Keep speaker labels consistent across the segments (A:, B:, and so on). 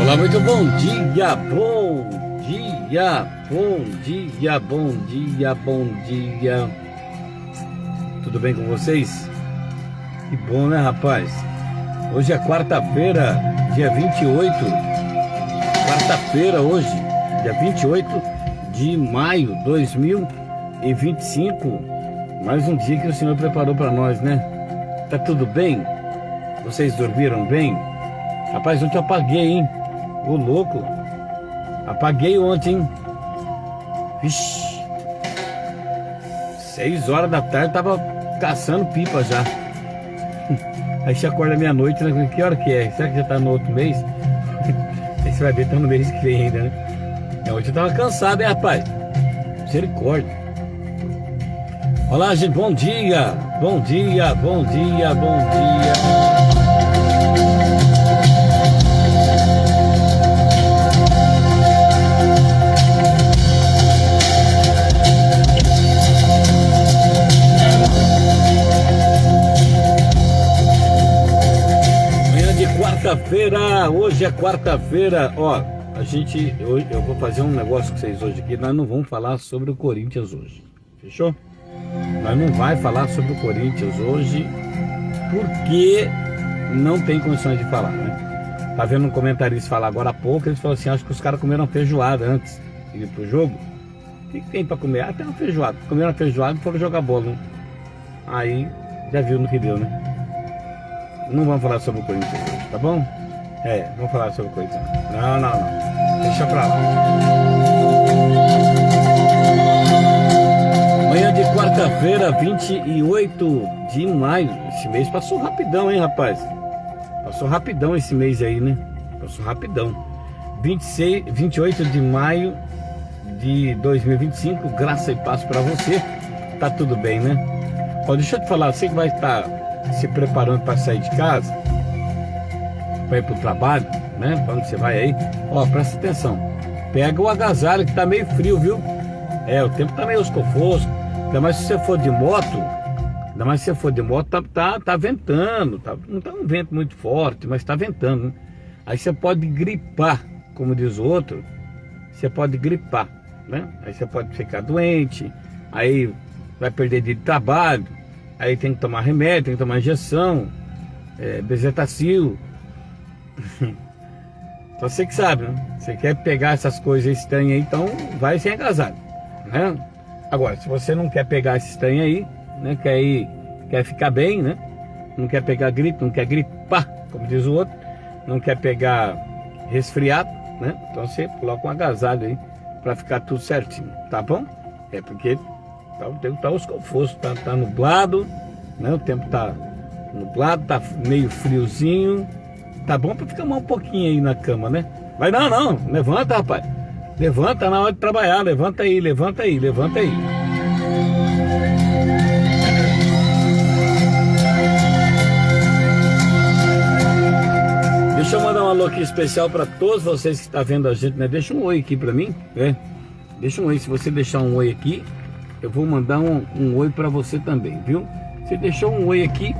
A: Olá, muito bom dia, bom dia, bom dia, bom dia, bom dia. Tudo bem com vocês? Que bom, né, rapaz? Hoje é quarta-feira, dia 28. Quarta-feira hoje, dia 28 de maio de 2025. Mais um dia que o Senhor preparou para nós, né? Tá tudo bem? Vocês dormiram bem? Rapaz, ontem eu apaguei, hein? Ô louco, apaguei ontem, hein? Vixe, 6 horas da tarde tava caçando pipa já. Aí você acorda meia-noite, né? Que hora que é? Será que já tá no outro mês? Aí você vai ver, tá no mês que vem ainda, né? Hoje eu tava cansado, hein, rapaz? Misericórdia. Olá, gente, bom dia, bom dia, bom dia, bom dia. Quarta-feira, hoje é quarta-feira, ó, hoje eu vou fazer um negócio com vocês hoje aqui, nós não vamos falar sobre o Corinthians hoje, fechou? Nós não vai falar sobre o Corinthians hoje, porque não tem condições de falar, né? Tá vendo um comentarista falar agora há pouco, eles falaram assim, acho que os caras comeram feijoada antes de ir pro jogo. O que tem pra comer? Ah, tem uma feijoada, comeram a feijoada e foram jogar bola, né? Aí, já viu no que deu, né? Não vamos falar sobre o Corinthians hoje, tá bom? Vamos falar sobre o Corinthians. Não. Deixa pra lá. Manhã de quarta-feira, 28 de maio. Esse mês passou rapidão, hein, rapaz? Passou rapidão esse mês aí, né? Passou rapidão. 28 de maio de 2025. Graça e paz pra você. Tá tudo bem, né? Ó, deixa eu te falar, você que vai estar se preparando para sair de casa, para ir para o trabalho, né? Pra onde você vai aí, ó, presta atenção, pega o agasalho que tá meio frio, viu? O tempo tá meio escofosco, ainda mais se você for de moto, tá ventando, não tá um vento muito forte, mas tá ventando, né? Aí você pode gripar, como diz o outro, você pode gripar, né? Aí você pode ficar doente, aí vai perder dia de trabalho. Aí tem que tomar remédio, tem que tomar injeção, bezetacil. Então você que sabe, né? Você quer pegar essas coisas estranhas aí, então vai sem agasalho, né? Agora, se você não quer pegar esse estranho aí, né? Quer ficar bem, né? Não quer pegar gripe, não quer gripar, como diz o outro, não quer pegar resfriado, né? Então você coloca um agasalho aí pra ficar tudo certinho, tá bom? Porque o tempo tá escofosco, tá nublado, né? O tempo tá nublado, tá meio friozinho. Tá bom pra ficar mais um pouquinho aí na cama, né? Mas não, levanta, rapaz. Levanta na hora de trabalhar, levanta aí. Deixa eu mandar um alô aqui especial pra todos vocês que estão vendo a gente, né? Deixa um oi aqui pra mim, né? Deixa um oi, se você deixar um oi aqui, eu vou mandar um oi para você também, viu? Você deixou um oi aqui,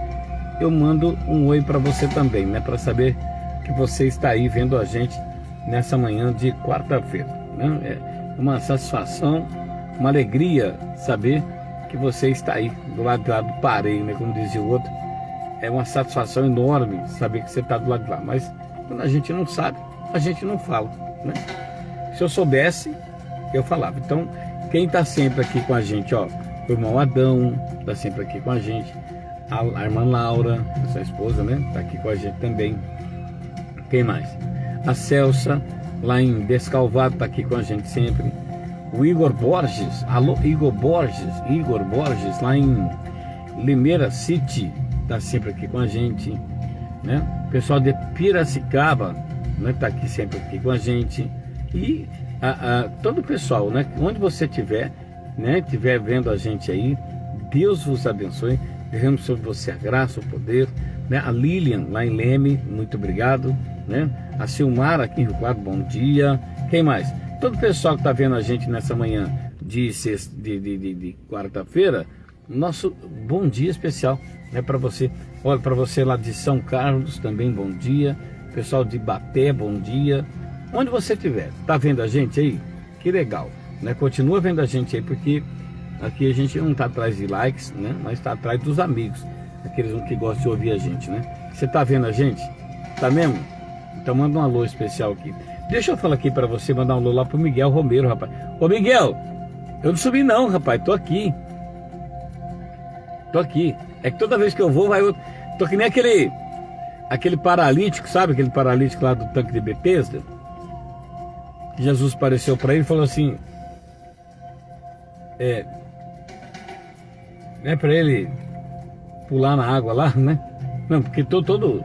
A: eu mando um oi para você também, né? Para saber que você está aí vendo a gente nessa manhã de quarta-feira, né? É uma satisfação, uma alegria saber que você está aí do lado de lá do Pareio, né? Como dizia o outro, é uma satisfação enorme saber que você está do lado de lá. Mas quando a gente não sabe, a gente não fala, né? Se eu soubesse, eu falava. Então, quem tá sempre aqui com a gente, ó, o irmão Adão tá sempre aqui com a gente, a irmã Laura, sua esposa, né, tá aqui com a gente também. Quem mais? A Celsa, lá em Descalvado, tá aqui com a gente sempre. O Igor Borges, alô Igor Borges, lá em Limeira City, tá sempre aqui com a gente, né? O pessoal de Piracicaba, né, tá aqui sempre aqui com a gente. E todo o pessoal, né, onde você estiver, né, estiver vendo a gente aí, Deus vos abençoe, derrame sobre você a graça, o poder, né? A Lilian lá em Leme, muito obrigado, né? A Silmara aqui em Rio Claro, bom dia. Quem mais? Todo o pessoal que está vendo a gente nessa manhã de quarta-feira, nosso bom dia especial, né, para você. Olha, para você lá de São Carlos também, bom dia. pessoal de Ibaté, bom dia. Onde você estiver, tá vendo a gente aí? Que legal, né? Continua vendo a gente aí, porque aqui a gente não tá atrás de likes, né? Mas tá atrás dos amigos, aqueles que gostam de ouvir a gente, né? Você tá vendo a gente? Tá mesmo? Então manda um alô especial aqui. Deixa eu falar aqui pra você, mandar um alô lá pro Miguel Romero, rapaz. Ô Miguel, eu não subi não, rapaz, tô aqui. Tô aqui. É que toda vez que eu vou, vai outro. Tô que nem aquele paralítico, sabe? Aquele paralítico lá do tanque de Betesda. Jesus apareceu para ele e falou assim, né, para ele pular na água lá, né? Não, porque todo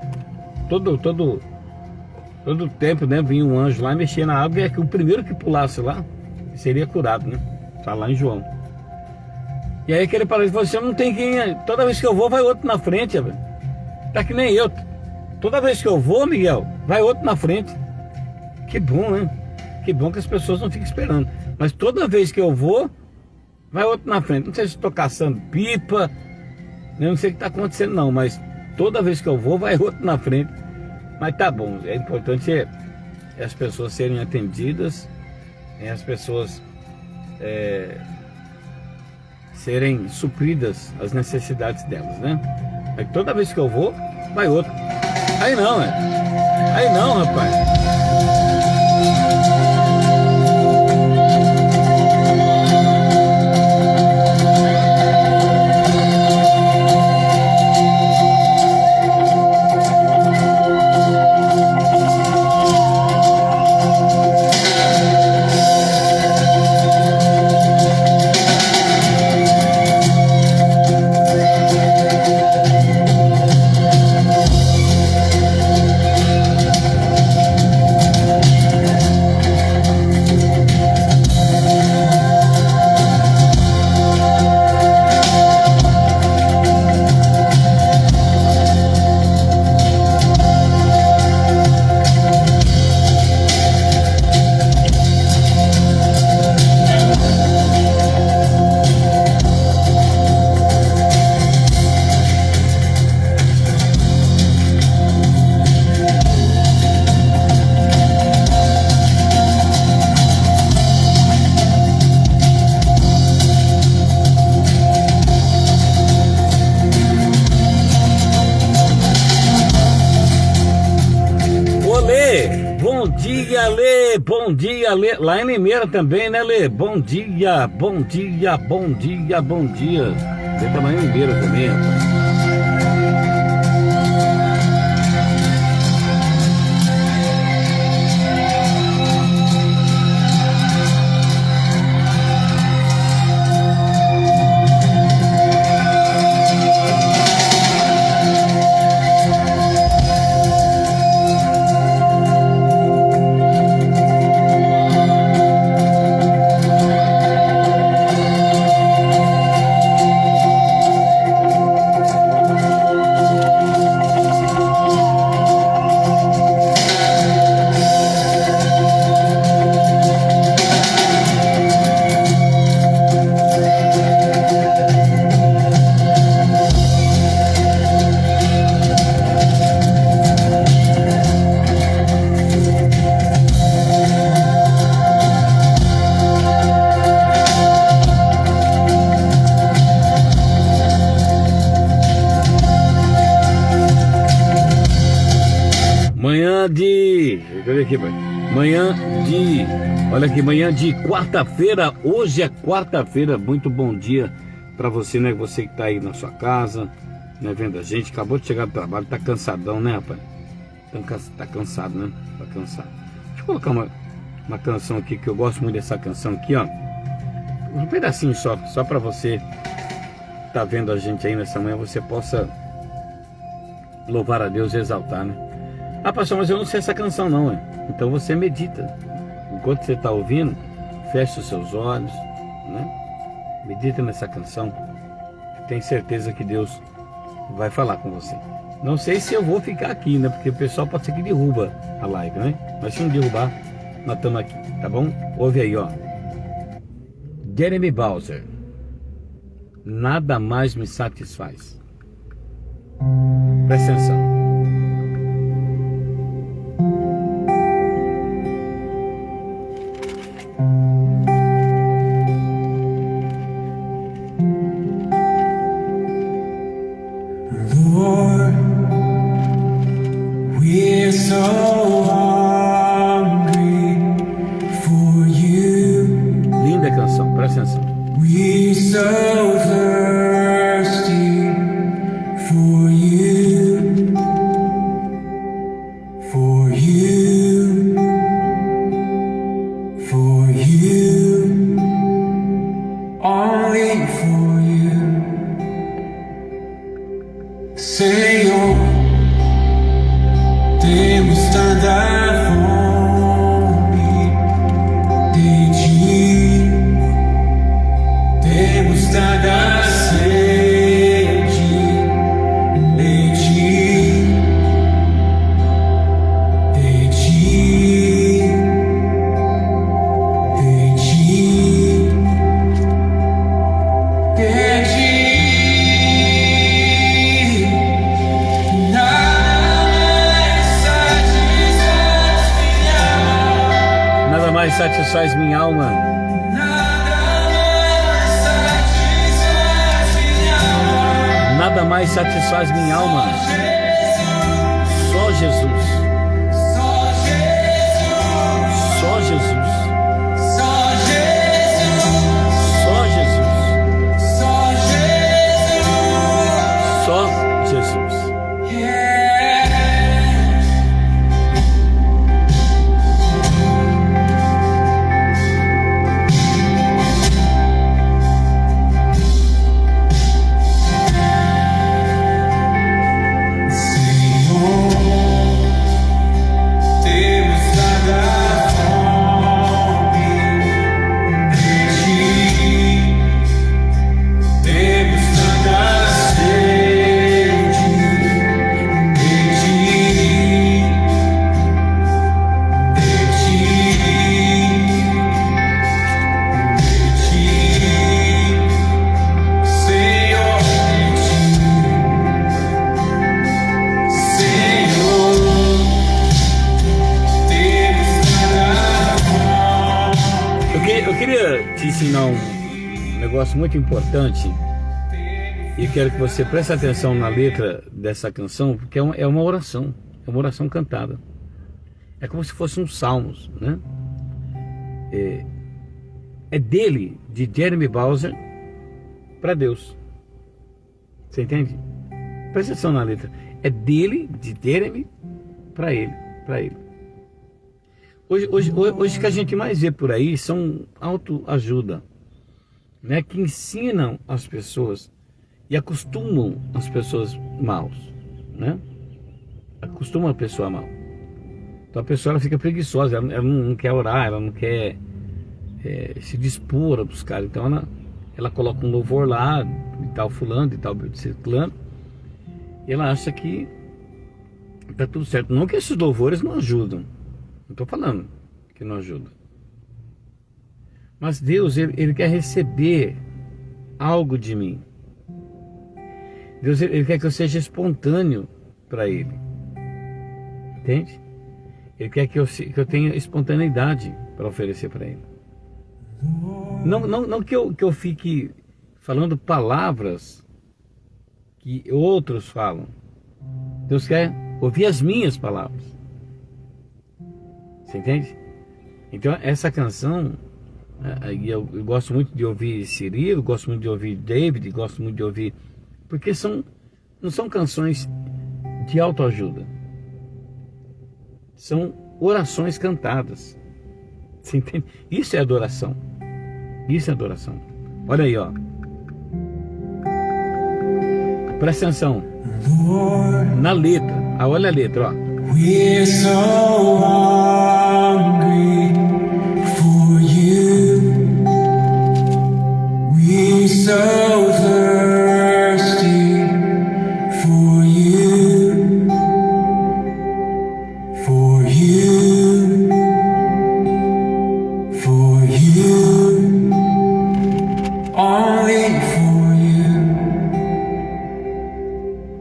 A: tempo, né, vinha um anjo lá e mexia na água, e é que o primeiro que pulasse lá seria curado, né? Tá lá em João. E aí aquele paralítico falou assim, não tem quem, toda vez que eu vou vai outro na frente, velho. Tá que nem eu. Toda vez que eu vou, Miguel, vai outro na frente. Que bom, né? Que bom que as pessoas não ficam esperando. Mas toda vez que eu vou, vai outro na frente. Não sei se estou caçando pipa, eu não sei o que está acontecendo não, mas toda vez que eu vou, vai outro na frente. Mas tá bom, é importante as pessoas serem atendidas, as pessoas serem supridas as necessidades delas, né? Aí toda vez que eu vou, vai outro. Aí não, Aí não, rapaz. Bom dia, Lê. Lá em Limeira também, né, Lê? Bom dia, bom dia, bom dia, bom dia. Lê tá lá em Limeira também, rapaz. Olha aqui, manhã de quarta-feira, hoje é quarta-feira, muito bom dia pra você, né? Você que tá aí na sua casa, né? Vendo a gente, acabou de chegar do trabalho, tá cansadão, né, rapaz? Tá cansado, né? Tá cansado. Deixa eu colocar uma canção aqui, que eu gosto muito dessa canção aqui, ó. Um pedacinho só pra você que tá vendo a gente aí nessa manhã, você possa louvar a Deus e exaltar, né? Ah, pastor, mas eu não sei essa canção não, hein? Então você medita. Enquanto você está ouvindo, feche os seus olhos, né? Medita nessa canção. Tenho certeza que Deus vai falar com você. Não sei se eu vou ficar aqui, né? Porque o pessoal pode ser que derruba a live, né? Mas se não derrubar, nós estamos aqui, tá bom? Ouve aí, ó. Jeremy Bowser. Nada mais me satisfaz. Presta atenção.
B: hungry for you.
A: Linda canção, presta atenção.
B: We so thirsty for you, for you, for you, only for you. Senhor, temos tanta fome de ti, temos tanta sede de ti, de ti, de ti, de ti.
A: Nada mais satisfaz minha alma. Nada mais satisfaz minha alma. Só Jesus. Só Jesus. Só Jesus. Só Jesus. Eu queria te ensinar um negócio muito importante e quero que você preste atenção na letra dessa canção, porque é uma oração cantada. É como se fosse um salmos, né? É dele, de Jeremy Bowser, para Deus. Você entende? Presta atenção na letra. É dele, de Jeremy, para ele. Hoje o que a gente mais vê por aí são autoajuda, né? Que ensinam as pessoas e acostumam as pessoas maus, né? Acostumam a pessoa mal. Então a pessoa ela fica preguiçosa, ela não quer orar, ela não quer se dispor a buscar. Então ela coloca um louvor lá, de tal fulano, de tal ciclano, e ela acha que tá tudo certo. Não que esses louvores não ajudam. Não estou falando que não ajuda. Mas Deus, ele quer receber algo de mim. Deus, ele quer que eu seja espontâneo para Ele. Entende? Ele quer que eu tenha espontaneidade para oferecer para Ele. Não que eu fique falando palavras que outros falam. Deus quer ouvir as minhas palavras. Você entende? Então essa canção, eu gosto muito de ouvir Cirilo, gosto muito de ouvir David, gosto muito de ouvir, porque não são canções de autoajuda, são orações cantadas. Você entende? Isso é adoração. Isso é adoração. Olha aí, ó. Presta atenção na letra. Olha a letra, ó.
B: We're so hungry for you. We're so thirsty for you. For you. For you. Only for you.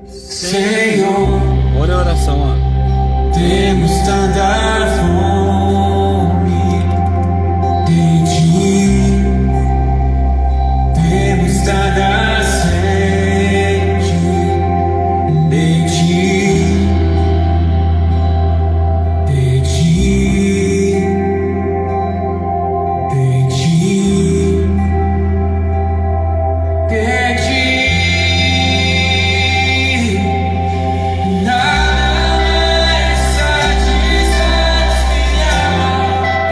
B: Senhor.
A: Olha a oração, ó.
B: Temos tanta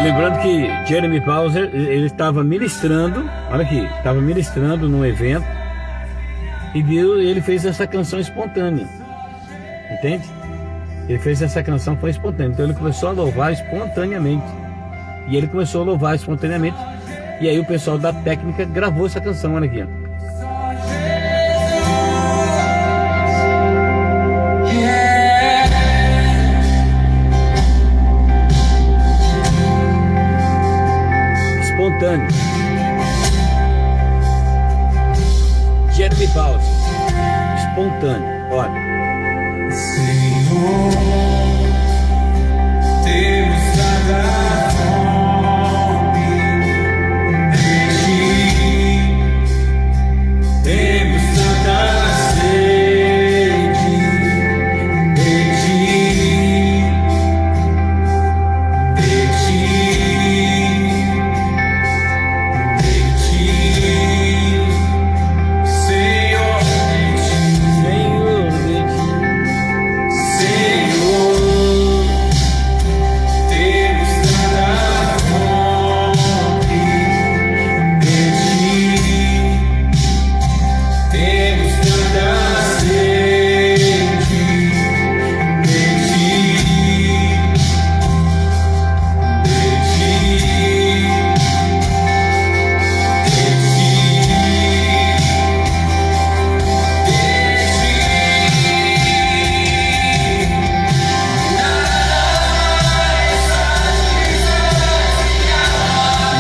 A: Lembrando que Jeremy Bowser, ele estava ministrando, olha aqui, estava ministrando num evento e ele fez essa canção espontânea, entende? Ele fez essa canção, foi espontânea, então ele começou a louvar espontaneamente. E ele começou a louvar espontaneamente, e aí o pessoal da técnica gravou essa canção, olha aqui, ó. Espontâneo. Jeremy Bowser. Espontâneo. Olha.
B: Senhor, temos nada fome de ti, temos nada sede de ti, Senhor, de ti, Senhor, temos nada fome de ti, temos nada sede de ti,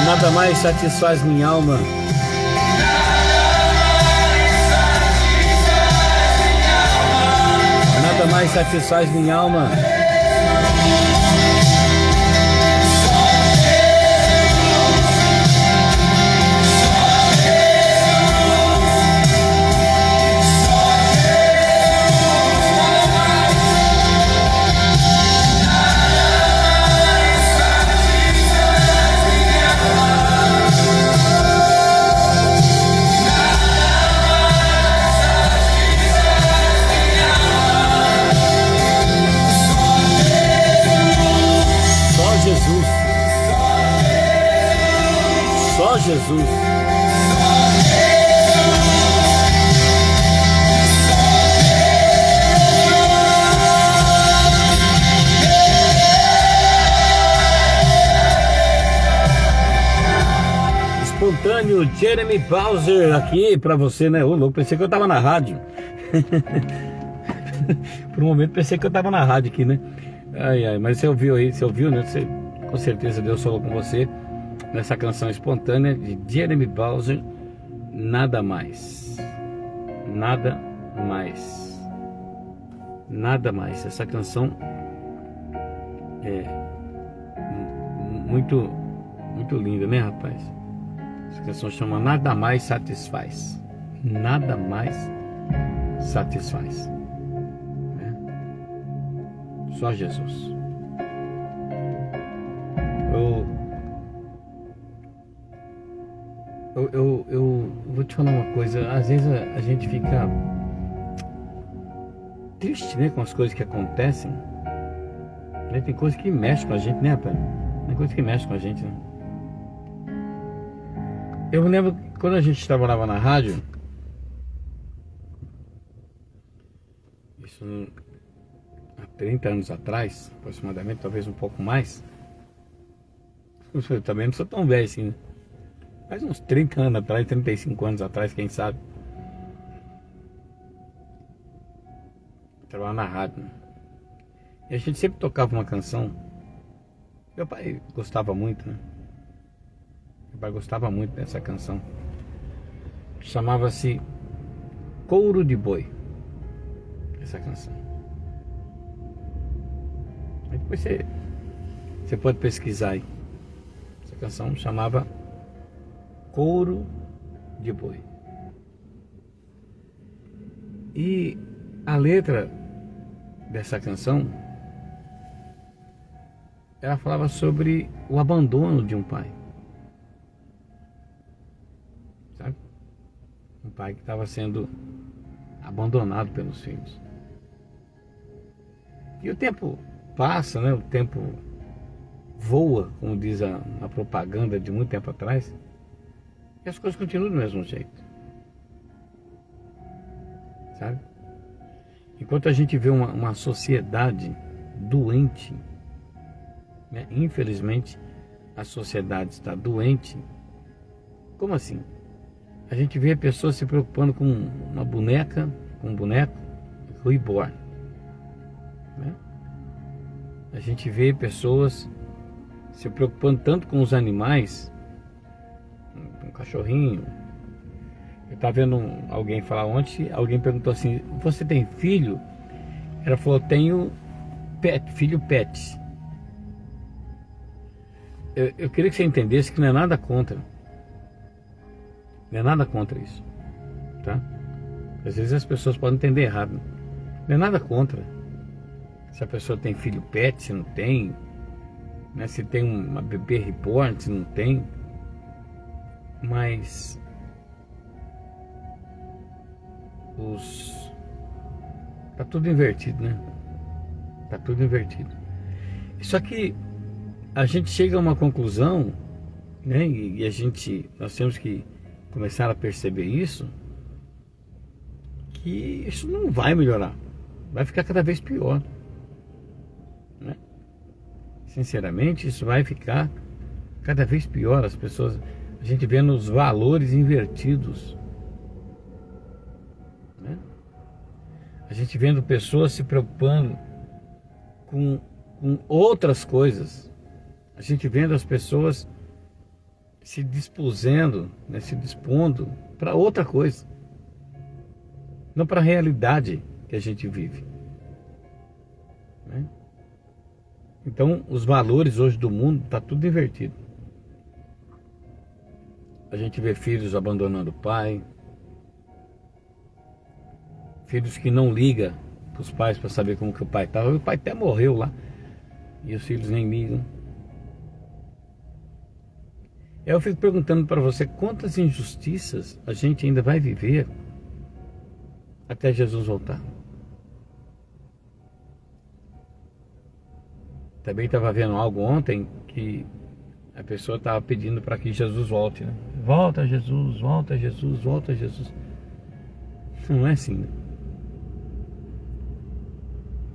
A: Nada mais satisfaz minha alma. Nada mais satisfaz minha alma. Só Jesus. Espontâneo Jeremy Bowser aqui pra você, né? Ô louco, pensei que eu tava na rádio. Por um momento pensei que eu tava na rádio aqui, né? Ai, ai, mas você ouviu aí, né? Você, com certeza Deus falou com você nessa canção espontânea de Jeremy Bowser, Nada Mais. Nada mais. Nada mais. Essa canção é muito, muito linda, né, rapaz? Essa canção chama Nada Mais Satisfaz. Nada mais satisfaz. Só Jesus. Eu vou te falar uma coisa. Às vezes a gente fica triste, né, com as coisas que acontecem. Né? Tem coisa que mexe com a gente, né, rapaz? Tem coisa que mexe com a gente, né? Eu me lembro quando a gente trabalhava na rádio. Isso há 30 anos atrás, aproximadamente, talvez um pouco mais. Eu também não sou tão velho assim, né? Faz uns 30 anos atrás, 35 anos atrás, quem sabe. Trabalhava na rádio, né? E a gente sempre tocava uma canção. Meu pai gostava muito, né? Meu pai gostava muito dessa canção. Chamava-se Couro de Boi. Essa canção. Aí depois você pode pesquisar aí. Essa canção chamava Couro de Boi. E a letra dessa canção, ela falava sobre o abandono de um pai. Sabe? Um pai que estava sendo abandonado pelos filhos. E o tempo passa, né? O tempo voa, como diz a propaganda de muito tempo atrás, e as coisas continuam do mesmo jeito. Sabe? Enquanto a gente vê uma sociedade doente, né? Infelizmente a sociedade está doente. Como assim? A gente vê pessoas se preocupando com uma boneca, com um boneco reborn, né? A gente vê pessoas se preocupando tanto com os animais, um cachorrinho. Eu estava vendo alguém falar ontem, alguém perguntou assim: você tem filho? Ela falou: tenho filho pet. Eu queria que você entendesse que não é nada contra. Não é nada contra isso, tá? Às vezes as pessoas podem entender errado. Não é nada contra. Se a pessoa tem filho pet, se não tem, né? Se tem uma bebê reborn, se não tem. Mas tá tudo invertido, né? Tá tudo invertido. Só que a gente chega a uma conclusão, né? E nós temos que começar a perceber isso, que isso não vai melhorar, vai ficar cada vez pior, né? Sinceramente, isso vai ficar cada vez pior. As pessoas, a gente vê nos valores invertidos, né? A gente vendo pessoas se preocupando com outras coisas, a gente vendo as pessoas se dispondo, né, se dispondo para outra coisa, não para a realidade que a gente vive, né? Então, os valores hoje do mundo tá tudo invertido. A gente vê filhos abandonando o pai, filhos que não ligam para os pais para saber como que o pai estava. O pai até morreu lá e os filhos nem ligam. Eu fico perguntando para você, quantas injustiças a gente ainda vai viver até Jesus voltar? Também estava vendo algo ontem que a pessoa estava pedindo para que Jesus volte, né? Volta Jesus, volta Jesus, volta Jesus. Não é assim, né?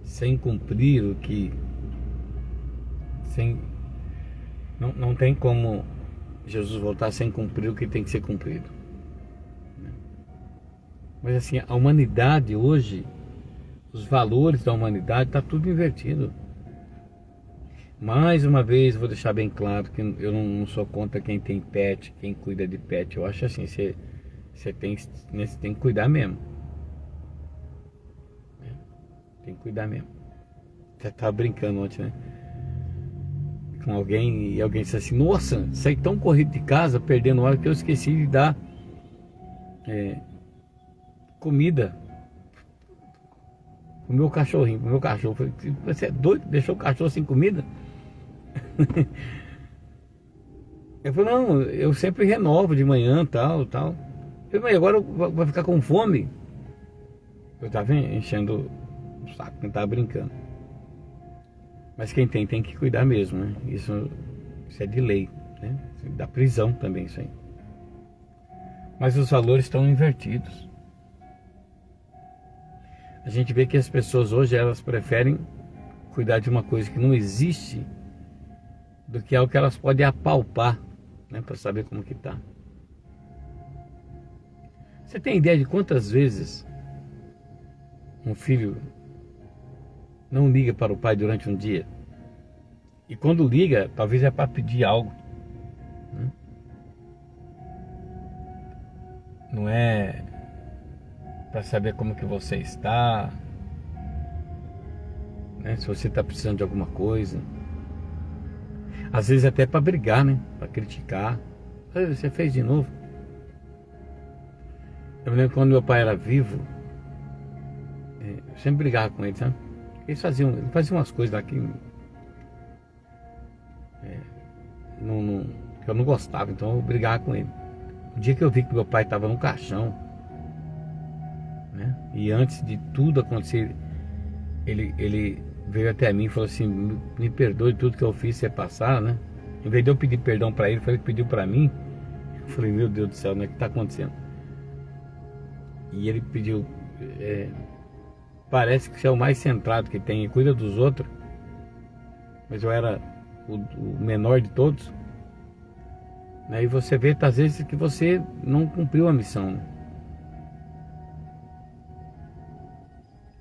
A: Sem cumprir o que... Não tem como Jesus voltar sem cumprir o que tem que ser cumprido. Mas assim, a humanidade hoje, os valores da humanidade, está tudo invertido. Mais uma vez, vou deixar bem claro que eu não sou contra quem tem pet, quem cuida de pet. Eu acho assim, você tem que cuidar mesmo. Tem que cuidar mesmo. Até estava brincando ontem, né? Com alguém, e alguém disse assim: nossa, saí tão corrido de casa, perdendo hora, que eu esqueci de dar comida pro meu cachorrinho, pro meu cachorro. Eu falei: você é doido? Deixou o cachorro sem comida? Eu falei: não, eu sempre renovo de manhã, tal. Eu falei: mas agora vai ficar com fome? Eu tava enchendo o saco, não tava brincando. Mas quem tem que cuidar mesmo, né? Isso é de lei, né? Da prisão também, isso aí. Mas os valores estão invertidos. A gente vê que as pessoas hoje, elas preferem cuidar de uma coisa que não existe do que algo que elas podem apalpar, né? Para saber como que tá. Você tem ideia de quantas vezes um filho não liga para o pai durante um dia? E quando liga, talvez é para pedir algo, né? Não é para saber como que você está, né? Se você está precisando de alguma coisa. Às vezes até para brigar, né? Para criticar. Você fez de novo. Eu me lembro quando meu pai era vivo, eu sempre brigava com ele, sabe? Eles faziam umas coisas lá que eu não gostava, então eu brigava com ele. O dia que eu vi que meu pai estava no caixão, né? E antes de tudo acontecer, ele veio até mim e falou assim: me perdoe tudo que eu fiz você passar, né? Em vez de eu pedir perdão para ele, foi ele que pediu para mim. Eu falei: meu Deus do céu, né? O que está acontecendo? E ele pediu: parece que você é o mais centrado que tem, cuida dos outros, mas eu era o menor de todos, né? E você vê às vezes que você não cumpriu a missão, né?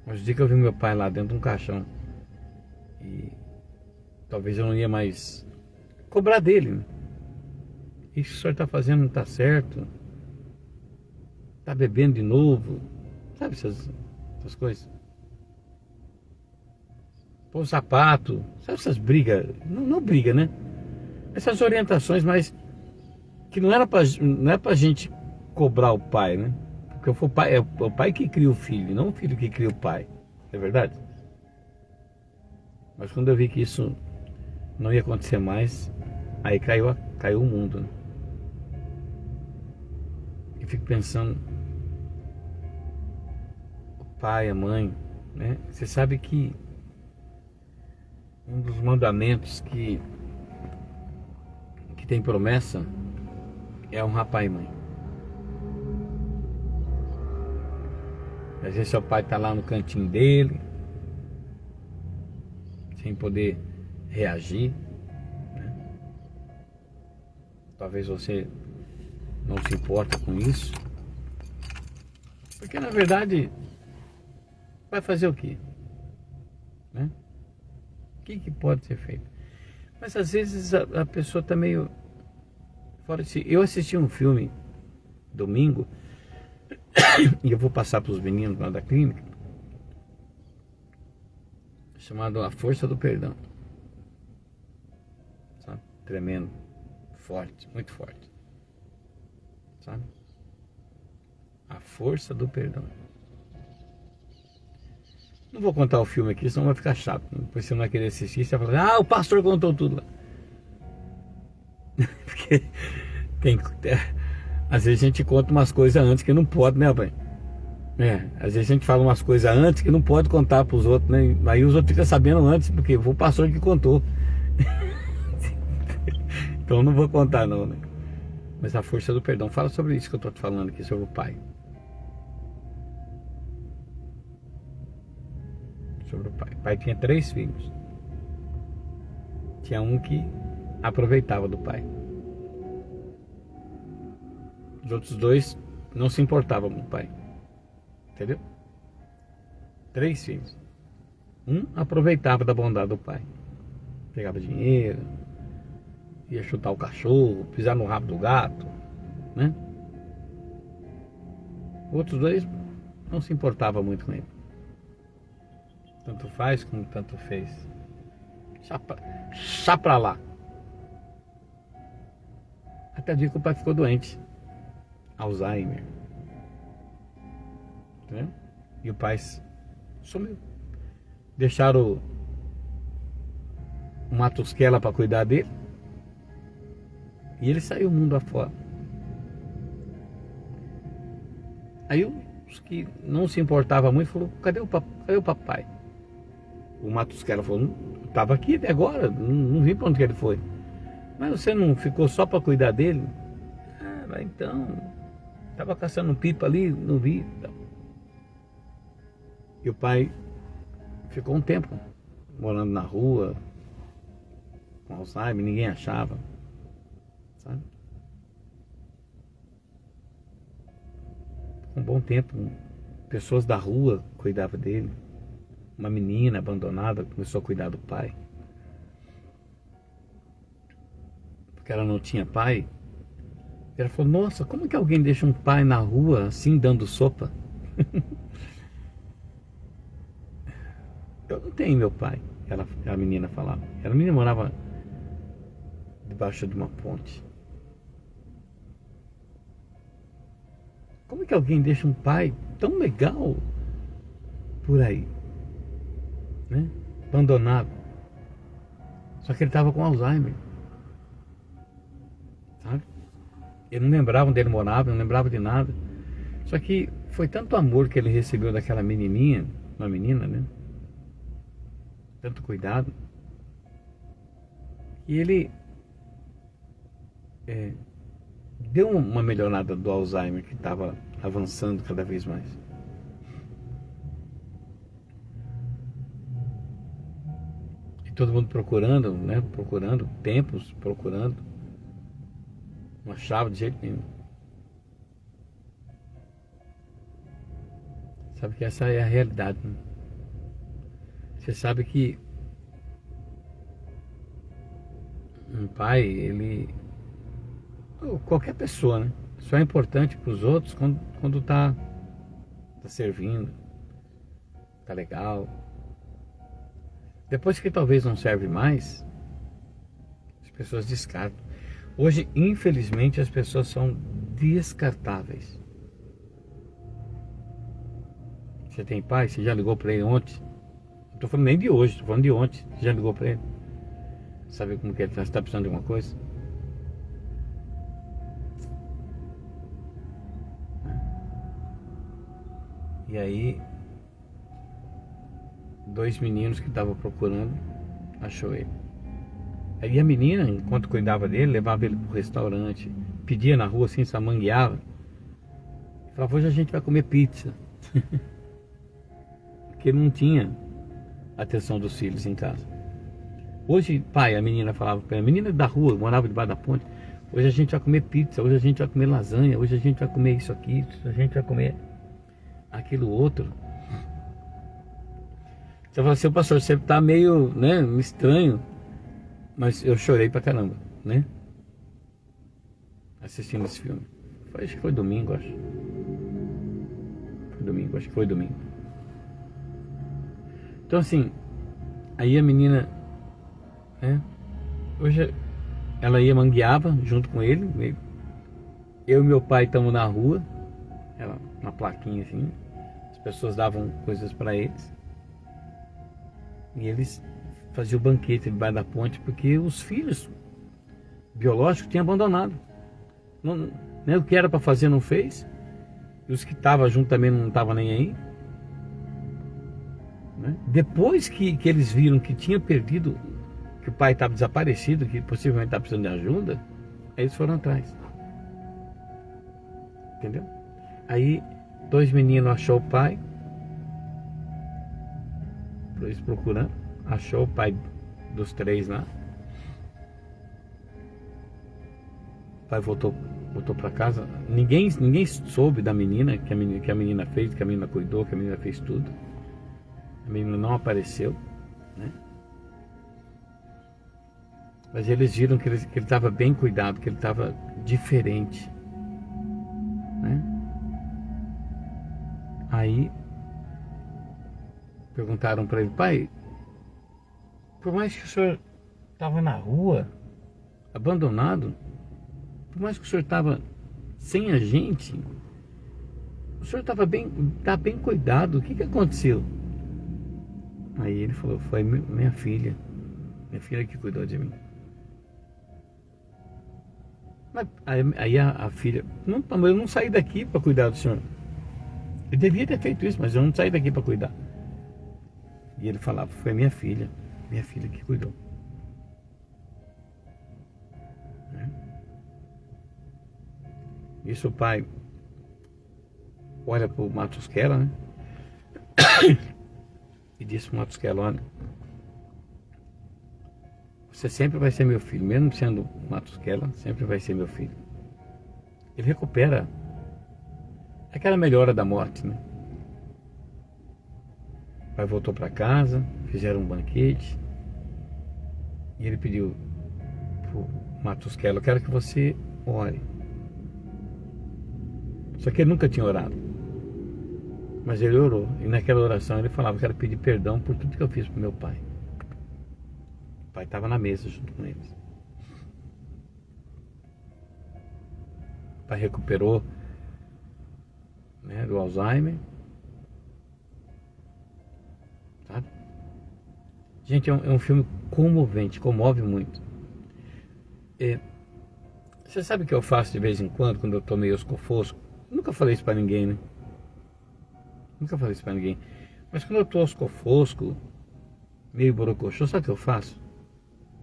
A: Mas o dia que eu vi meu pai lá dentro de um caixão, e talvez eu não ia mais cobrar dele, né? Isso que o senhor está fazendo não está certo, está bebendo de novo, sabe essas coisas? Pôr o sapato, sabe essas brigas, não briga, né? Essas orientações, mas que não é pra gente cobrar o pai, né? Porque é o pai que cria o filho, não o filho que cria o pai, é verdade? Mas quando eu vi que isso não ia acontecer mais, aí caiu o mundo, né? E fico pensando, o pai, a mãe, né? Você sabe que um dos mandamentos que tem promessa é honrar pai e mãe. Às vezes seu pai está lá no cantinho dele, sem poder reagir, né? Talvez você não se importa com isso, porque na verdade vai fazer o quê? Né? O que pode ser feito? Mas às vezes a pessoa está meio fora de si. Eu assisti um filme domingo e eu vou passar para os meninos lá da clínica, chamado A Força do Perdão. Sabe? Tremendo, forte, muito forte. Sabe? A Força do Perdão. Não vou contar o filme aqui, senão vai ficar chato. Depois você não vai querer assistir, você vai falar: o pastor contou tudo lá. Porque às vezes a gente conta umas coisas antes que não pode, né, pai? Às vezes a gente fala umas coisas antes que não pode contar para os outros, né? Aí os outros ficam sabendo antes, porque foi o pastor que contou. Então não vou contar não, né? Mas a força do perdão, fala sobre isso que eu estou te falando aqui, sobre o pai. Sobre o pai. O pai tinha 3 filhos. Tinha um que aproveitava do pai. Os outros 2 não se importavam com o pai. Entendeu? 3 filhos. Um aproveitava da bondade do pai. Pegava dinheiro, ia chutar o cachorro, pisar no rabo do gato, né? Outros 2 não se importavam muito com ele. Tanto faz como tanto fez. Chá pra lá. Até o dia que o pai ficou doente. Alzheimer. Né? E o pai sumiu. Deixaram uma tosquela para cuidar dele. E ele saiu o mundo afora. Aí os que não se importavam muito falaram: cadê o papai? O Matusquela falou: estava aqui até agora, não vi para onde que ele foi. Mas você não ficou só para cuidar dele? Mas então, estava caçando pipa ali, não vi. E o pai ficou um tempo morando na rua, com Alzheimer, ninguém achava, sabe? Um bom tempo, pessoas da rua cuidavam dele. Uma menina abandonada começou a cuidar do pai. Porque ela não tinha pai. Ela falou: nossa, como que alguém deixa um pai na rua assim, dando sopa? Eu não tenho meu pai, a menina falava. A menina morava debaixo de uma ponte. Como que alguém deixa um pai tão legal por aí, né? Abandonado. Só que ele estava com Alzheimer, sabe? Eu não lembrava onde ele morava, não lembrava de nada. Só que foi tanto amor que ele recebeu daquela menininha, uma menina, né? tanto cuidado, e ele deu uma melhorada do Alzheimer que estava avançando cada vez mais. E todo mundo procurando, né? Procurando tempos, procurando. Não achava de jeito nenhum. Sabe que essa é a realidade, né? Você sabe que um pai, ele... ou qualquer pessoa, né? Só é importante para os outros quando tá servindo, tá legal. Depois que talvez não serve mais, as pessoas descartam. Hoje, infelizmente, as pessoas são descartáveis. Você tem pai? Você já ligou para ele ontem? Não tô falando nem de hoje, tô falando de ontem. Você já ligou para ele? Sabe como que ele está precisando de alguma coisa? E aí, 2 meninos que estavam procurando, achou ele. Aí a menina, enquanto cuidava dele, levava ele pro restaurante, pedia na rua assim, samangueava. Falava, hoje a gente vai comer pizza. Porque não tinha atenção dos filhos em casa. Hoje, pai, a menina falava para ele, a menina da rua, morava debaixo da ponte, hoje a gente vai comer pizza, hoje a gente vai comer lasanha, hoje a gente vai comer isso aqui, hoje a gente vai comer aquilo outro. Você fala assim, pastor, você tá meio, né, estranho, mas eu chorei pra caramba, né? Assistindo esse filme. Acho que foi domingo, acho. Foi domingo, acho que foi domingo. Então assim, aí a menina, né, hoje ela ia mangueava junto com ele. Eu e meu pai estamos na rua, ela, uma plaquinha assim, as pessoas davam coisas para eles. E eles faziam o banquete debaixo da ponte porque os filhos biológicos tinham abandonado. Não, né, o que era para fazer não fez. E os que estavam junto também não estavam nem aí. Né? Depois que eles viram que tinha perdido, que o pai estava desaparecido, que possivelmente estava precisando de ajuda, aí eles foram atrás. Entendeu? Aí 2 meninos achou o pai. Eles procurando, achou o pai dos 3 lá. O pai voltou para casa. Ninguém soube da menina, que a menina fez, que a menina cuidou, que a menina fez tudo. A menina não apareceu, né? Mas eles viram que ele estava bem cuidado, que ele estava diferente, né? Aí perguntaram para ele, pai, por mais que o senhor estava na rua, abandonado, por mais que o senhor estava sem a gente, o senhor estava bem, tá bem cuidado, o que aconteceu? Aí ele falou, foi minha filha que cuidou de mim. Mas aí a filha, não, eu não saí daqui para cuidar do senhor. Eu devia ter feito isso, mas eu não saí daqui para cuidar. E ele falava, foi minha filha que cuidou. Né? Isso o pai olha para o Matusquela, né? E disse para o Matusquela, olha, você sempre vai ser meu filho, mesmo sendo Matusquela, sempre vai ser meu filho. Ele recupera aquela melhora da morte, né? O pai voltou para casa, fizeram um banquete e ele pediu pro Matusquela, eu quero que você ore. Só que ele nunca tinha orado, mas ele orou, e naquela oração ele falava, eu quero pedir perdão por tudo que eu fiz pro meu pai. O pai estava na mesa junto com eles. O pai recuperou, né, do Alzheimer. Sabe? Gente, é um filme comovente, comove muito. Você sabe o que eu faço de vez em quando eu tô meio oscofosco? Nunca falei isso pra ninguém, né? Nunca falei isso pra ninguém. Mas quando eu tô oscofosco, meio borocochô, sabe o que eu faço?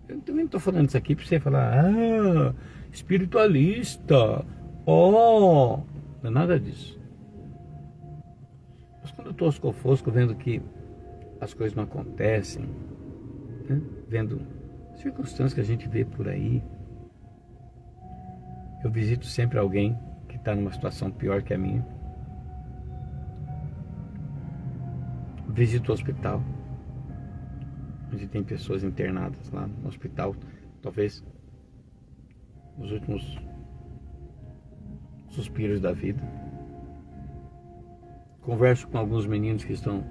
A: Eu também não estou falando isso aqui para você falar, ah, espiritualista, oh, não é nada disso. Mas quando eu estou aos cofosco, vendo que as coisas não acontecem, né? Vendo circunstâncias que a gente vê por aí, eu visito sempre alguém que está numa situação pior que a minha. Visito o hospital, onde tem pessoas internadas lá no hospital, talvez os últimos suspiros da vida. Converso com alguns meninos que estão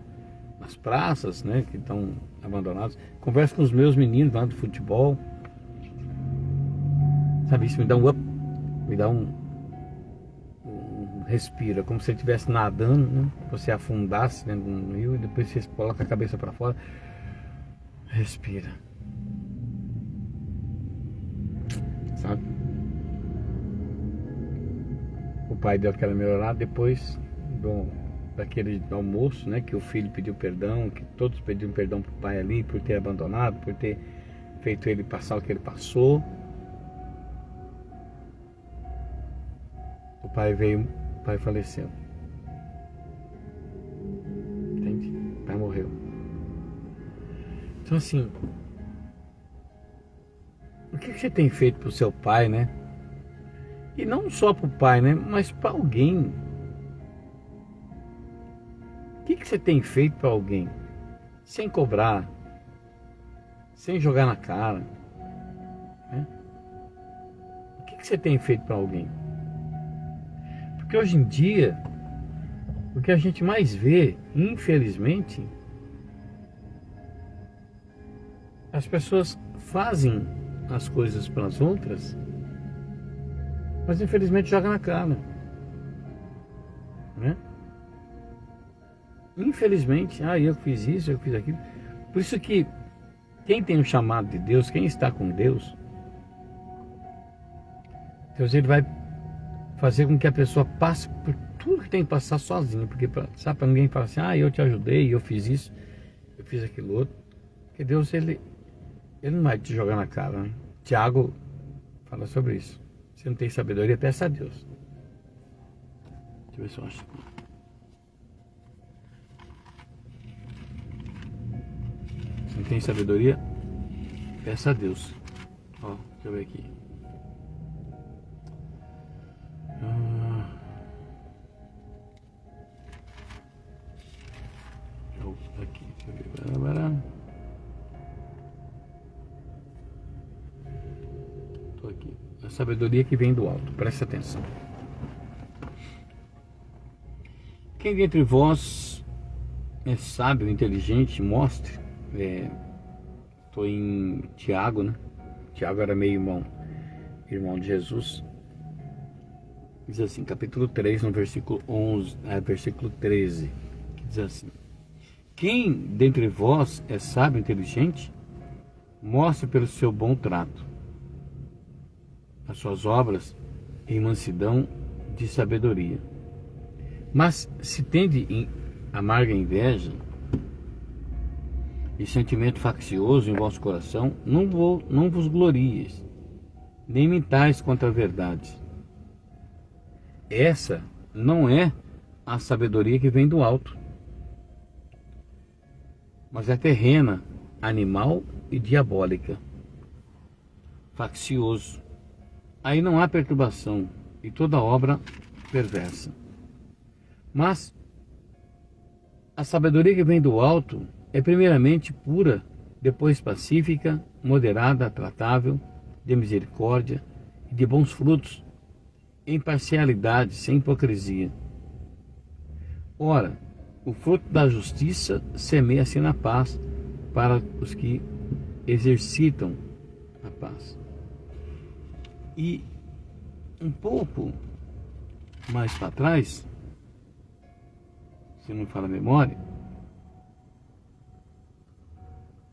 A: nas praças, né, que estão abandonados. Converso com os meus meninos lá do futebol. Sabe, isso me dá um up, me dá um respira, como se você estivesse nadando, né? Você afundasse dentro do rio e depois você coloca a cabeça para fora. Respira. Sabe? O pai deu aquela melhorada depois daquele almoço, né? Que o filho pediu perdão, que todos pediram perdão pro pai ali por ter abandonado, por ter feito ele passar o que ele passou. O pai faleceu. Entende? O pai morreu. Então assim, o que você tem feito pro seu pai, né? E não só pro pai, né? Mas para alguém. O que você tem feito para alguém? Sem cobrar, sem jogar na cara, né? O que você tem feito para alguém? Porque hoje em dia, o que a gente mais vê, infelizmente, as pessoas fazem as coisas para as outras, mas infelizmente jogam na cara, né? Infelizmente, eu fiz isso, eu fiz aquilo. Por isso que quem tem o chamado de Deus, quem está com Deus, ele vai fazer com que a pessoa passe por tudo que tem que passar sozinho, porque sabe, para ninguém falar assim, eu te ajudei, eu fiz isso, eu fiz aquilo outro. Porque Deus, ele não vai te jogar na cara, né? Tiago fala sobre isso. Se não tem sabedoria, peça a Deus. Deixa eu ver se eu acho. Se não tem sabedoria, peça a Deus. Ó, deixa eu ver aqui. Aqui, deixa eu ver. Tô aqui. A sabedoria que vem do alto, preste atenção. Quem dentre vós é sábio, inteligente, mostre. Estou em Tiago, né? Tiago era meio irmão de Jesus. Diz assim, capítulo 3, no versículo 11, versículo 13, que diz assim: quem dentre vós é sábio, inteligente, mostre pelo seu bom trato as suas obras em mansidão de sabedoria. Mas se tende amarga inveja e sentimento faccioso em vosso coração, não vos glorieis, nem mintais contra a verdade. Essa não é a sabedoria que vem do alto, mas é terrena, animal e diabólica. Faccioso. Aí não há perturbação e toda obra perversa. Mas a sabedoria que vem do alto é primeiramente pura, depois pacífica, moderada, tratável, de misericórdia e de bons frutos, imparcialidade, sem hipocrisia. Ora, o fruto da justiça semeia-se na paz para os que exercitam a paz. E um pouco mais para trás, se não me fala a memória,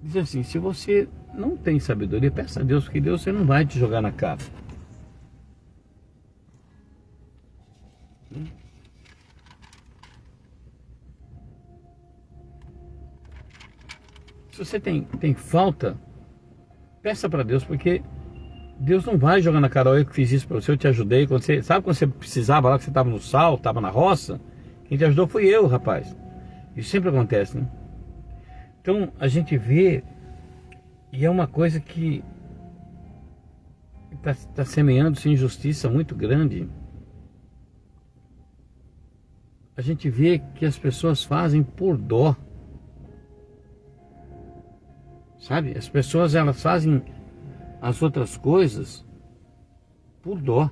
A: diz assim: se você não tem sabedoria, peça a Deus, porque Deus você não vai te jogar na cara. Se Se você tem falta, peça para Deus, porque Deus não vai jogar na cara, eu que fiz isso para você, eu te ajudei. Sabe quando você precisava lá, que você estava no sal, estava na roça? Quem te ajudou foi eu, rapaz. Isso sempre acontece, né? Então a gente vê, e é uma coisa que está semeando-se injustiça muito grande. A gente vê que as pessoas fazem por dó. Sabe? As pessoas, elas fazem as outras coisas por dó,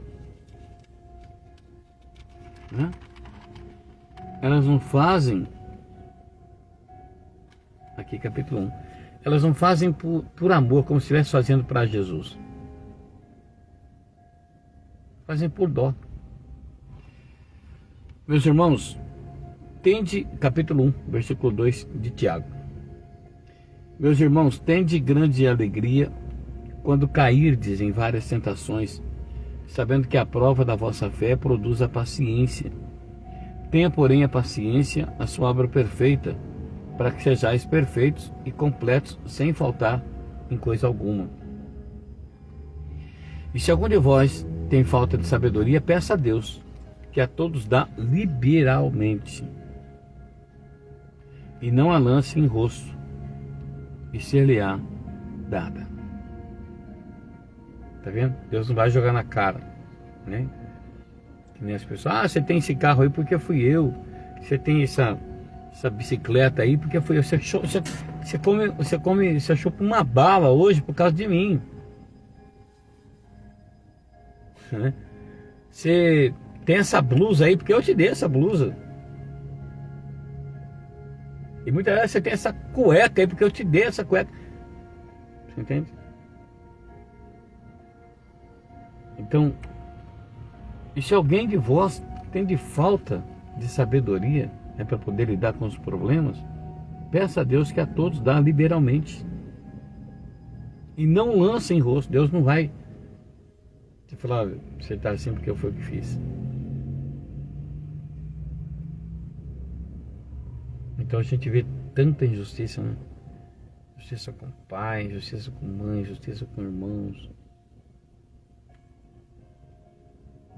A: né? Elas não fazem, aqui capítulo 1, elas não fazem por amor, como se estivesse fazendo para Jesus. Fazem por dó. Meus irmãos, tende, capítulo 1, versículo 2 de Tiago. Meus irmãos, tende grande alegria quando cairdes em várias tentações, sabendo que a prova da vossa fé produz a paciência. Tenha, porém, a paciência a sua obra perfeita, para que sejais perfeitos e completos, sem faltar em coisa alguma. E se algum de vós tem falta de sabedoria, peça a Deus, que a todos dá liberalmente, e não a lance em rosto, e ser-lhe-á dada. Tá vendo? Deus não vai jogar na cara, né? Que nem as pessoas, você tem esse carro aí porque fui eu. Você tem essa bicicleta aí porque fui eu. Você achou uma bala hoje por causa de mim, né? Você tem essa blusa aí porque eu te dei essa blusa. E muitas vezes você tem essa cueca aí porque eu te dei essa cueca. Você entende? Então, e se alguém de vós tem de falta de sabedoria, para poder lidar com os problemas, peça a Deus que a todos dá liberalmente. E não lance em rosto. Deus não vai te falar, você está assim porque foi o que fiz. Então a gente vê tanta injustiça, né? Injustiça com pai, injustiça com mãe, injustiça com irmãos.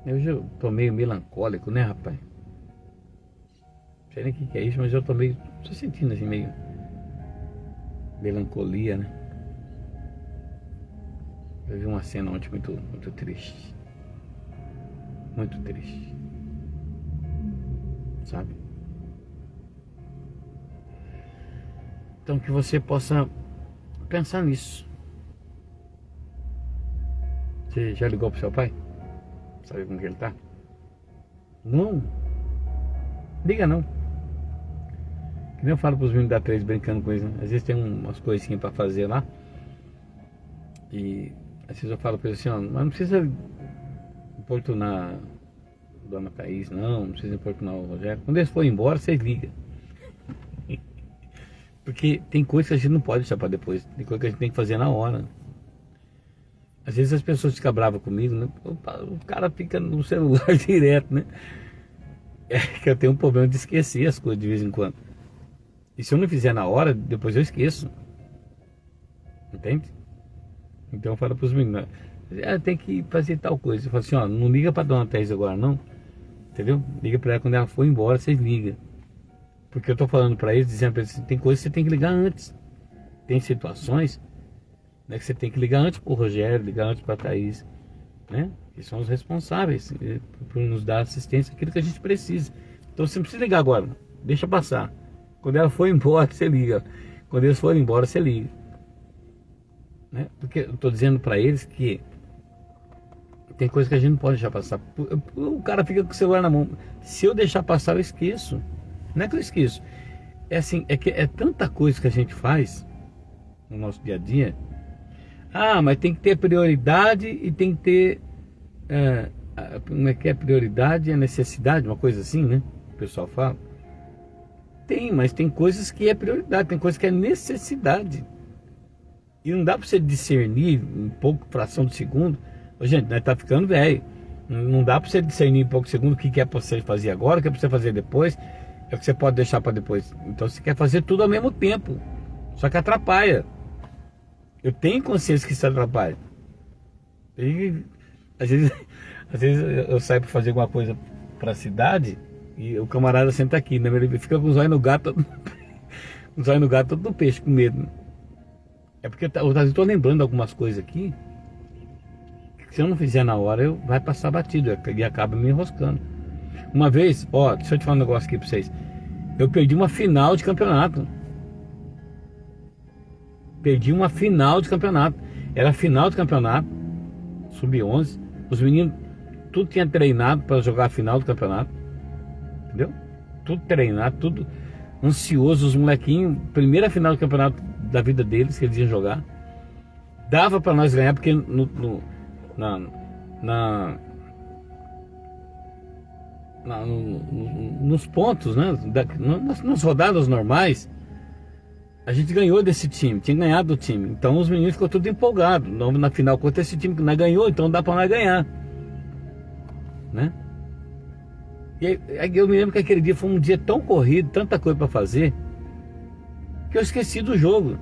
A: Hoje eu tô meio melancólico, né, rapaz? Não sei nem o que é isso, mas eu tô sentindo assim meio melancolia, né? Eu vi uma cena ontem muito triste. Muito triste. Sabe? Então que você possa pensar nisso. Você já ligou pro seu pai? Sabe como que ele tá? Não. Liga não. Que nem eu falo pros meninos da 3 brincando com eles, né? Às vezes tem umas coisinhas pra fazer lá. E às vezes eu falo pra eles assim, ó, mas não precisa importunar a dona Thaís, não precisa importunar o Rogério. Quando eles forem embora, vocês ligam. Porque tem coisa que a gente não pode deixar pra depois. Tem coisa que a gente tem que fazer na hora. Às vezes as pessoas ficam bravas comigo, né? O cara fica no celular direto, né? É que eu tenho um problema de esquecer as coisas de vez em quando. E se eu não fizer na hora, depois eu esqueço. Entende? Então eu falo para os meninos, tem que fazer tal coisa. Eu falo assim, ó, não liga para dona Thaís agora não. Entendeu? Liga para ela quando ela for embora, vocês ligam. Porque eu tô falando para eles, dizendo para eles, tem coisas que você tem que ligar antes. Tem situações, né, que você tem que ligar antes pro Rogério, ligar antes pra Thaís, né? Que são os responsáveis por nos dar assistência, aquilo que a gente precisa. Então você não precisa ligar agora, deixa passar. Quando ela for embora, você liga. Quando eles forem embora, você liga, né? Porque eu tô dizendo para eles que tem coisa que a gente não pode deixar passar. O cara fica com o celular na mão. Se eu deixar passar, eu esqueço. Não é que eu esqueço. É assim, é que é tanta coisa que a gente faz no nosso dia a dia. Mas tem que ter prioridade e tem que ter como é que é prioridade e a necessidade, uma coisa assim, né? O pessoal fala. Tem, mas tem coisas que é prioridade, tem coisas que é necessidade. E não dá para você discernir em pouco fração de segundo. Gente, nós tá ficando velho. Não dá para você discernir em pouco segundo o que é para você fazer agora, o que é para você fazer depois, é o que você pode deixar para depois. Então você quer fazer tudo ao mesmo tempo. Só que atrapalha. Eu tenho consciência que isso atrapalha. E às vezes eu saio para fazer alguma coisa para a cidade e o camarada senta aqui, né? Ele fica com os olhos no gato, os olhos no gato todo no peixe, com medo. É porque eu estou lembrando algumas coisas aqui que se eu não fizer na hora, vai passar batido e acaba me enroscando. Uma vez, ó, deixa eu te falar um negócio aqui para vocês. Eu perdi uma final de campeonato. Perdi uma final de campeonato. Era final de campeonato, sub-11. Os meninos, tudo tinha treinado para jogar a final do campeonato. Entendeu? Tudo treinado, tudo ansioso. Os molequinhos, primeira final do campeonato da vida deles, que eles iam jogar. Dava para nós ganhar, porque nos pontos, né? Nas rodadas normais, a gente ganhou desse time, tinha ganhado do time. Então os meninos ficou tudo empolgados. Na final contra esse time que nós ganhou, então dá para nós ganhar, né? E aí, eu me lembro que aquele dia foi um dia tão corrido, tanta coisa para fazer, que eu esqueci do jogo.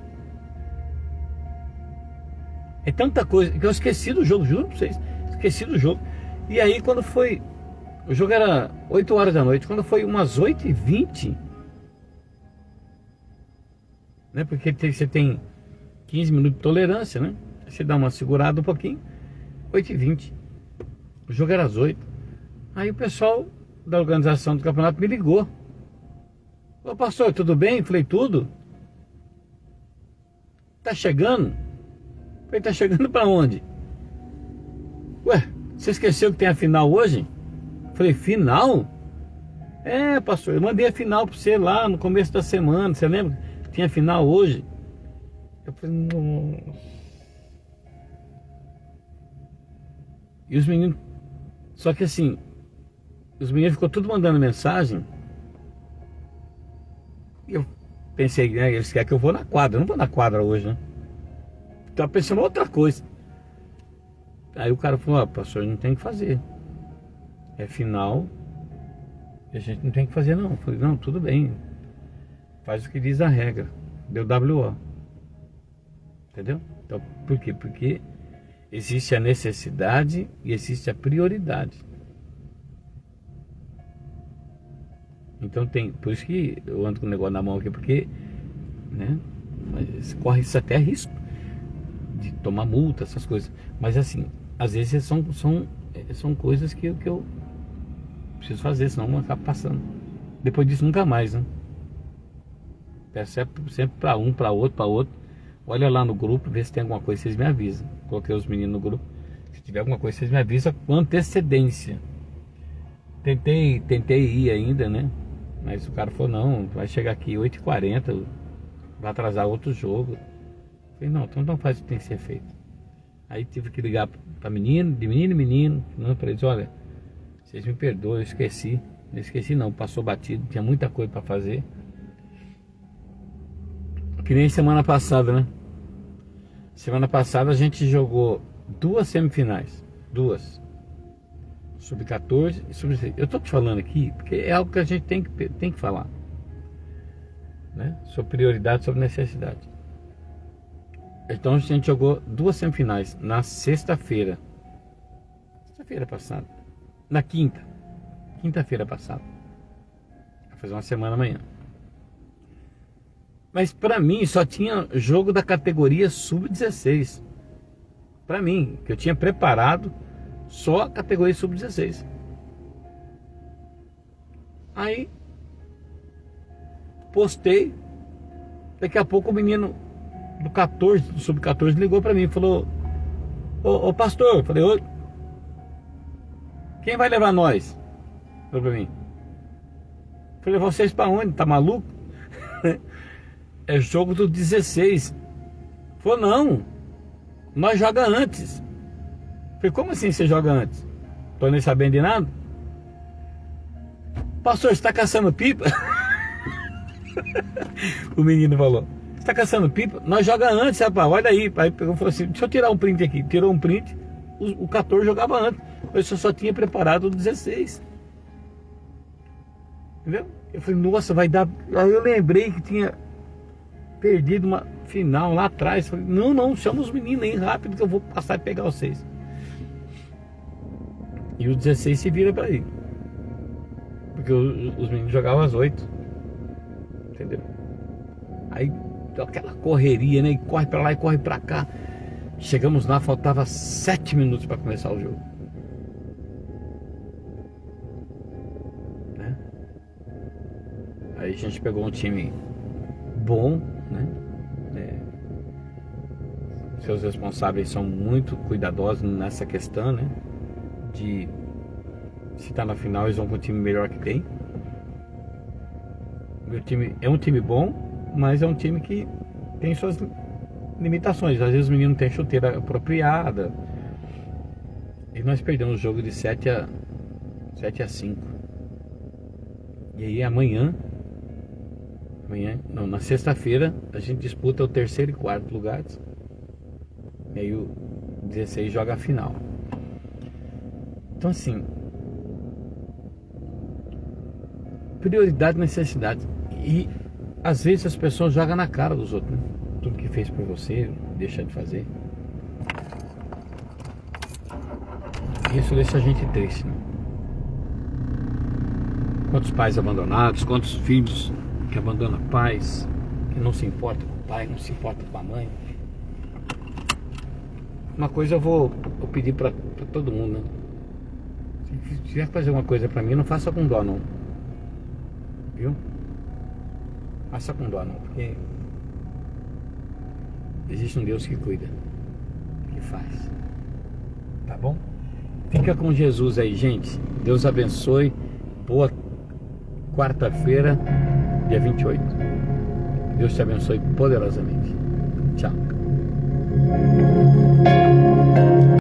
A: É tanta coisa que eu esqueci do jogo, juro pra vocês. Esqueci do jogo. E aí quando foi, o jogo era 8 horas da noite, quando foi umas 8h20, né? Porque você tem 15 minutos de tolerância, né? Você dá uma segurada um pouquinho. 8h20. O jogo era às 8. Aí o pessoal da organização do campeonato me ligou. Ô pastor, tudo bem? Falei, tudo. Tá chegando? Falei, tá chegando pra onde? Ué, você esqueceu que tem a final hoje? Falei, final? É, pastor, eu mandei a final pra você lá no começo da semana, você lembra? Tinha final hoje. Eu falei, nossa. E os meninos, só que assim, os meninos ficou tudo mandando mensagem. E eu pensei, né, eles querem que eu vou na quadra. Eu não vou na quadra hoje, né? Tava pensando em outra coisa. Aí o cara falou, pastor, não tem o que fazer. É final. E a gente não tem o que fazer não. Eu falei, não, tudo bem. Faz o que diz a regra. Deu WO. Entendeu? Então, por quê? Porque existe a necessidade e existe a prioridade. Então tem, por isso que eu ando com o negócio na mão aqui, porque, né, mas corre isso até risco de tomar multa, essas coisas. Mas assim, às vezes são coisas que eu preciso fazer, senão eu acabo passando. Depois disso nunca mais, né? Peço sempre para um, para outro. Olha lá no grupo, vê se tem alguma coisa, vocês me avisam. Coloquei os meninos no grupo. Se tiver alguma coisa, vocês me avisam com antecedência. Tentei ir ainda, né? Mas o cara falou, não, vai chegar aqui 8h40, vai atrasar outro jogo. Falei, não, então não faz o que tem que ser feito. Aí tive que ligar para menino, de menino em menino, falando para eles, olha, vocês me perdoem, eu esqueci. Não esqueci não, passou batido, tinha muita coisa para fazer. Que nem semana passada, né? Semana passada a gente jogou 2 semifinais. 2. Sub-14 e sub-16. Eu tô te falando aqui porque é algo que a gente tem que falar, né? Sobre prioridade, sobre necessidade. Então a gente jogou 2 semifinais na sexta-feira. Sexta-feira passada. Na quinta-feira passada. Vai fazer uma semana amanhã. Mas pra mim só tinha jogo da categoria sub-16. Pra mim, que eu tinha preparado só a categoria sub-16. Aí postei. Daqui a pouco o menino do 14, do sub-14 ligou pra mim e falou, ô pastor, eu falei, oi, quem vai levar nós? Falou pra mim. Eu falei, vocês pra onde? Tá maluco? É jogo do 16. Falou, não, nós joga antes. Falei, como assim você joga antes? Tô nem sabendo de nada. Pastor, você tá caçando pipa? O menino falou, você tá caçando pipa? Nós joga antes, rapaz, olha aí. Aí pegou e falou assim, deixa eu tirar um print aqui. Tirou um print, o 14 jogava antes. Eu só tinha preparado o 16. Entendeu? Eu falei, nossa, vai dar. Aí eu lembrei que tinha perdido uma final lá atrás. Falei, não, chama os meninos aí rápido que eu vou passar e pegar vocês. E o 16 se vira pra ir. Porque os meninos jogavam às 8. Entendeu? Aí aquela correria, né? E corre pra lá e corre pra cá. Chegamos lá, faltava 7 minutos pra começar o jogo. Né? Aí a gente pegou um time bom, né? Seus responsáveis são muito cuidadosos nessa questão, né? De se tá na final, eles vão com o time melhor que tem. Meu time é um time bom, mas é um time que tem suas limitações. Às vezes o menino não tem chuteira apropriada. E nós perdemos o jogo de 7-5. E aí amanhã, na sexta-feira, a gente disputa o 3º e 4º lugares. E aí o 16 joga a final. Então assim, prioridade e necessidade. E às vezes as pessoas jogam na cara dos outros, né? Tudo que fez por você, deixa de fazer. Isso deixa a gente triste, né? Quantos pais abandonados, quantos filhos que abandonam pais, que não se importa com o pai, não se importa com a mãe. Uma coisa eu vou pedir pra todo mundo, né? Se tiver que fazer uma coisa pra mim, não faça com dó, não. Viu? Faça com dó, não, porque existe um Deus que cuida, que faz. Tá bom? Fica com Jesus aí, gente. Deus abençoe. Boa quarta-feira, dia 28. Deus te abençoe poderosamente. Tchau.